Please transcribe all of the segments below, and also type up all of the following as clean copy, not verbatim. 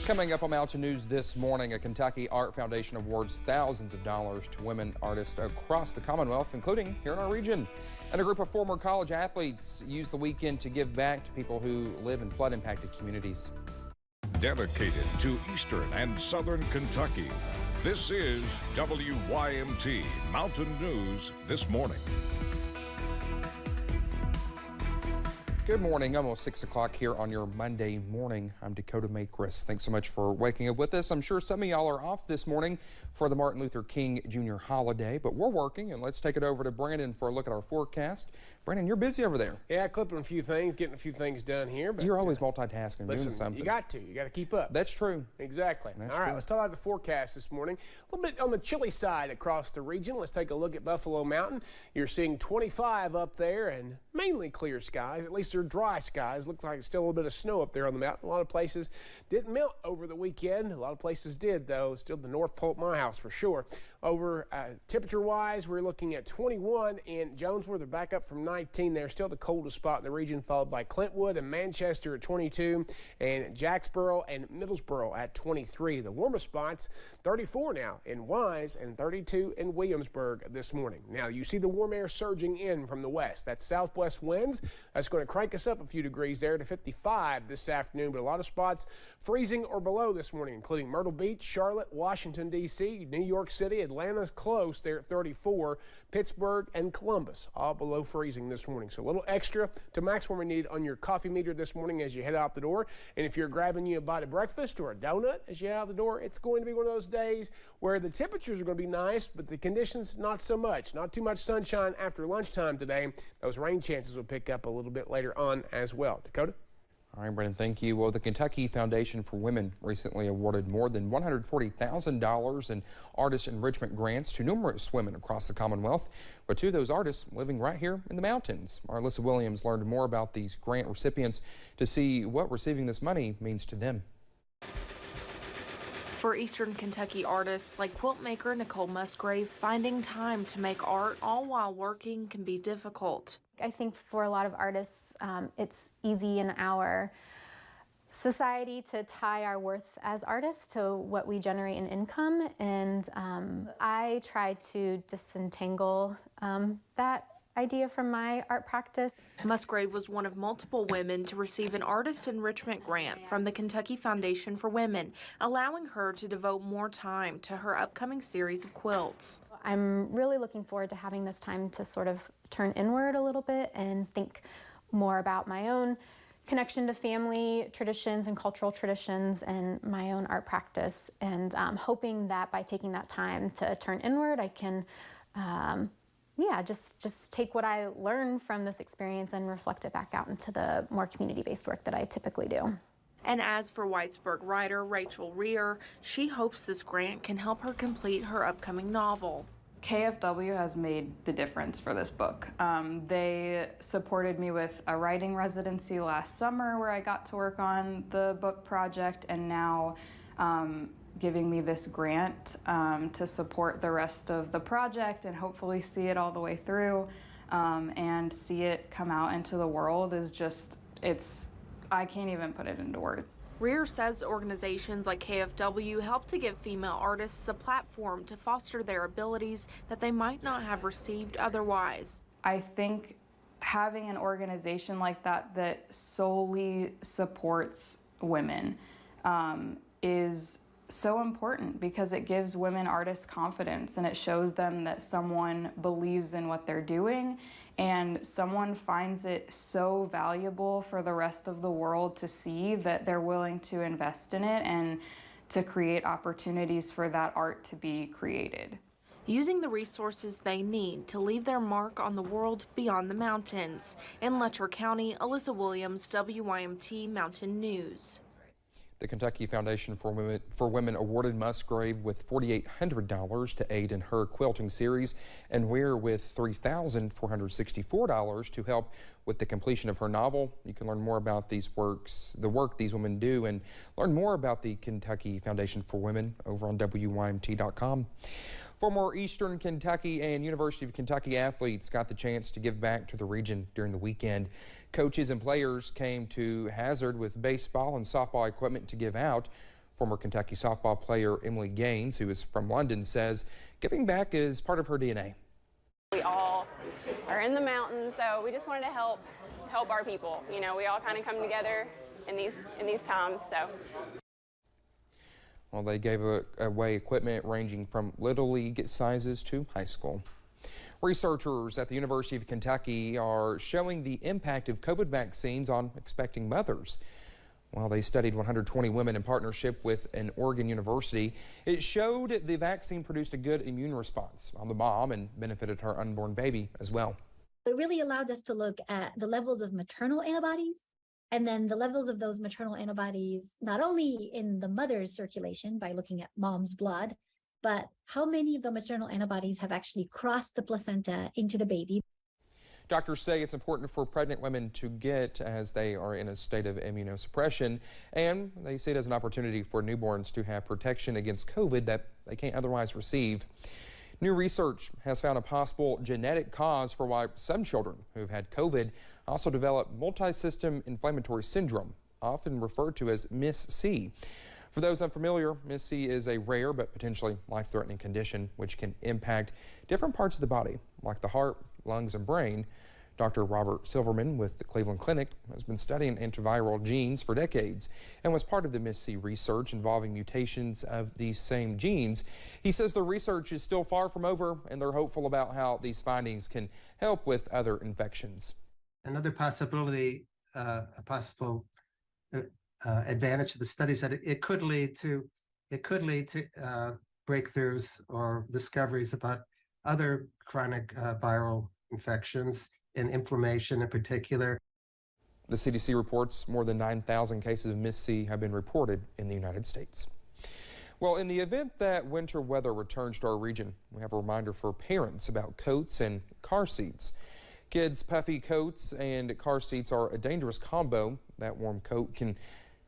Coming up on Mountain News this morning, a Kentucky Art Foundation awards thousands of dollars to women artists across the Commonwealth, including here in our region. And a group of former college athletes used the weekend to give back to people who live in flood-impacted communities. Dedicated to Eastern and Southern Kentucky, this is WYMT Mountain News This Morning. Good morning, almost 6 o'clock here on your Monday morning. I'm Dakota Makris. Thanks so much for waking up with us. I'm sure some of y'all are off this morning for the Martin Luther King Jr. holiday, but we're working, and let's take it over to Brandon for a look at our forecast. Brandon, you're busy over there. Yeah, clipping a few things, getting a few things done here. But you're always multitasking, listen, doing something. You got to keep up. That's true. Exactly. That's All right, true. let's talk about the forecast this morning. A little bit on the chilly side across the region. Let's take a look at Buffalo Mountain. You're seeing 25 up there and mainly clear skies. At least they're dry skies. Looks like it's still a little bit of snow up there on the mountain. A lot of places didn't melt over the weekend. A lot of places did, though. Still the North Pole at my house for sure. Over temperature-wise, we're looking at 21 in Jonesboro. They're back up from 19 there. Still the coldest spot in the region, followed by Clintwood and Manchester at 22, and Jacksboro and Middlesboro at 23. The warmest spots, 34 now in Wise and 32 in Williamsburg this morning. Now, you see the warm air surging in from the west. That's southwest winds. That's going to crank us up a few degrees there to 55 this afternoon, but a lot of spots freezing or below this morning, including Myrtle Beach, Charlotte, Washington, D.C., New York City, Atlanta's close there at 34, Pittsburgh and Columbus all below freezing this morning. So a little extra to max warming need on your coffee meter this morning as you head out the door. And if you're grabbing you a bite of breakfast or a donut as you head out the door, it's going to be one of those days where the temperatures are going to be nice, but the conditions not so much. Not too much sunshine after lunchtime today. Those rain chances will pick up a little bit later on as well. Dakota? All right, Brendan, thank you. Well, the Kentucky Foundation for Women recently awarded more than $140,000 in artist enrichment grants to numerous women across the Commonwealth, but two of those artists living right here in the mountains. Our Alyssa Williams learned more about these grant recipients to see what receiving this money means to them. For Eastern Kentucky artists like quilt maker Nicole Musgrave, finding time to make art all while working can be difficult. I think for a lot of artists, it's easy in our society to tie our worth as artists to what we generate in income, and I try to disentangle that idea from my art practice. Musgrave was one of multiple women to receive an artist enrichment grant from the Kentucky Foundation for Women, allowing her to devote more time to her upcoming series of quilts. I'm really looking forward to having this time to sort of turn inward a little bit and think more about my own connection to family traditions and cultural traditions and my own art practice, and hoping that by taking that time to turn inward, I can just take what I learned from this experience and reflect it back out into the more community-based work that I typically do. And as for Whitesburg writer Rachel Rear, she hopes this grant can help her complete her upcoming novel. KFW has made the difference for this book. They supported me with a writing residency last summer where I got to work on the book project, and now giving me this grant to support the rest of the project and hopefully see it all the way through and see it come out into the world is just, I can't even put it into words. Rear says organizations like KFW help to give female artists a platform to foster their abilities that they might not have received otherwise. I think having an organization like that that solely supports women is so important, because it gives women artists confidence and it shows them that someone believes in what they're doing and someone finds it so valuable for the rest of the world to see that they're willing to invest in it and to create opportunities for that art to be created. Using the resources they need to leave their mark on the world beyond the mountains. In Letcher County, Alyssa Williams, WYMT Mountain News. The Kentucky Foundation for Women awarded Musgrave with $4,800 to aid in her quilting series, and Weir with $3,464 to help with the completion of her novel. You can learn more about the work these women do, and learn more about the Kentucky Foundation for Women over on WYMT.com. Former Eastern Kentucky and University of Kentucky athletes got the chance to give back to the region during the weekend. Coaches and players came to Hazard with baseball and softball equipment to give out. Former Kentucky softball player Emily Gaines, who is from London, says giving back is part of her DNA. We all are in the mountains, so we just wanted to help our people. You know, we all kind of come together in these times. So. Well, they gave away equipment ranging from Little League sizes to high school. Researchers at the University of Kentucky are showing the impact of COVID vaccines on expecting mothers. Well, they studied 120 women in partnership with an Oregon university. It showed the vaccine produced a good immune response on the mom and benefited her unborn baby as well. It really allowed us to look at the levels of maternal antibodies and then the levels of those maternal antibodies, not only in the mother's circulation by looking at mom's blood, but how many of the maternal antibodies have actually crossed the placenta into the baby. Doctors say it's important for pregnant women to get as they are in a state of immunosuppression, and they see it as an opportunity for newborns to have protection against COVID that they can't otherwise receive. New research has found a possible genetic cause for why some children who've had COVID also develop multi-system inflammatory syndrome, often referred to as MIS-C. For those unfamiliar, MIS-C is a rare but potentially life-threatening condition which can impact different parts of the body, like the heart, lungs, and brain. Dr. Robert Silverman with the Cleveland Clinic has been studying antiviral genes for decades and was part of the MIS-C research involving mutations of these same genes. He says the research is still far from over, and they're hopeful about how these findings can help with other infections. Another possibility, a possible advantage of the studies that it could lead to breakthroughs or discoveries about other chronic viral infections and inflammation in particular. The CDC reports more than 9,000 cases of MIS-C have been reported in the United States. Well, in the event that winter weather returns to our region, we have a reminder for parents about coats and car seats. Kids' puffy coats and car seats are a dangerous combo. That warm coat can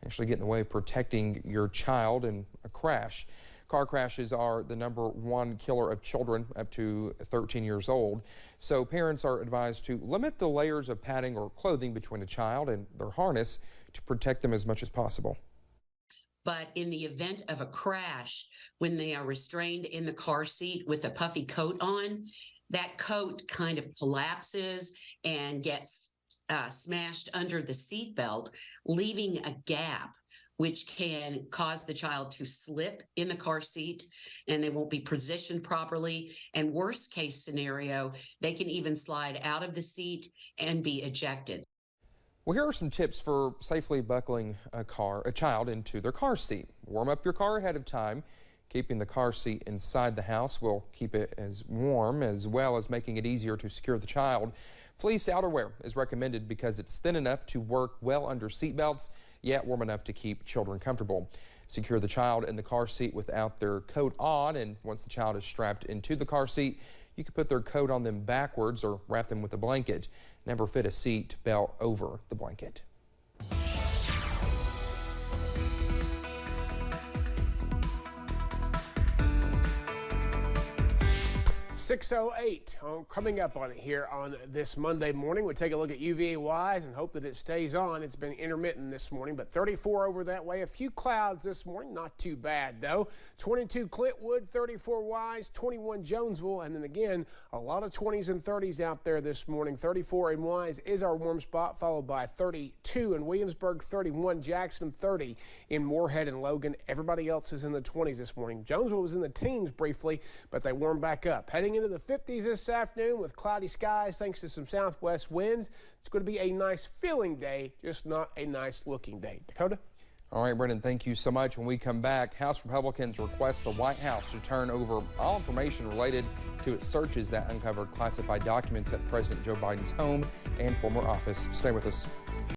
actually get in the way of protecting your child in a crash. Car crashes are the #1 killer of children up to 13 years old. So parents are advised to limit the layers of padding or clothing between a child and their harness to protect them as much as possible. But in the event of a crash, when they are restrained in the car seat with a puffy coat on, that coat kind of collapses and gets smashed under the seat belt, leaving a gap, which can cause the child to slip in the car seat and they won't be positioned properly. And worst case scenario, they can even slide out of the seat and be ejected. Well, here are some tips for safely buckling a child into their car seat. Warm up your car ahead of time. Keeping the car seat inside the house will keep it as warm, as well as making it easier to secure the child. Fleece outerwear is recommended because it's thin enough to work well under seat belts, yet warm enough to keep children comfortable. Secure the child in the car seat without their coat on, and once the child is strapped into the car seat, you can put their coat on them backwards or wrap them with a blanket. Never fit a seat belt over the blanket. 6:08 coming up on it here on this Monday morning. We take a look at UVA-wise and hope that it stays on. It's been intermittent this morning, but 34 over that way. A few clouds this morning, not too bad though. 22 Clintwood, 34 Wise, 21 Jonesville, and then again a lot of 20s and 30s out there this morning. 34 in Wise is our warm spot, followed by 32 in Williamsburg, 31 Jackson, 30 in Moorhead and Logan. Everybody else is in the 20s this morning. Jonesville was in the teens briefly, but they warmed back up. Heading into the 50s this afternoon with cloudy skies thanks to some southwest winds. It's going to be a nice feeling day, just not a nice looking day. Dakota? All right, Brendan, thank you so much. When we come back, House Republicans request the White House to turn over all information related to its searches that uncovered classified documents at President Joe Biden's home and former office. Stay with us.